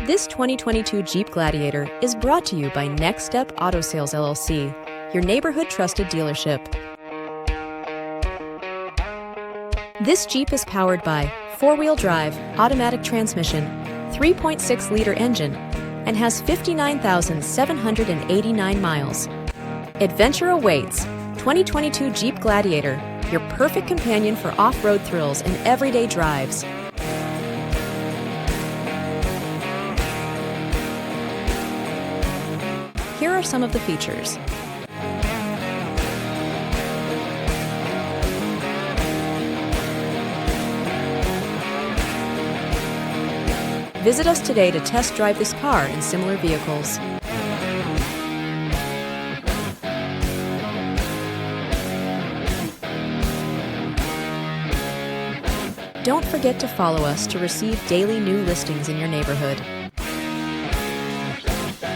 This 2022 Jeep Gladiator is brought to you by Next Step Auto Sales LLC, your neighborhood trusted dealership. This Jeep is powered by four-wheel drive, automatic transmission, 3.6-liter engine, and has 59,789 miles. Adventure awaits. 2022 Jeep Gladiator, your perfect companion for off-road thrills and everyday drives. Here are some of the features. Visit us today to test drive this car and similar vehicles. Don't forget to follow us to receive daily new listings in your neighborhood.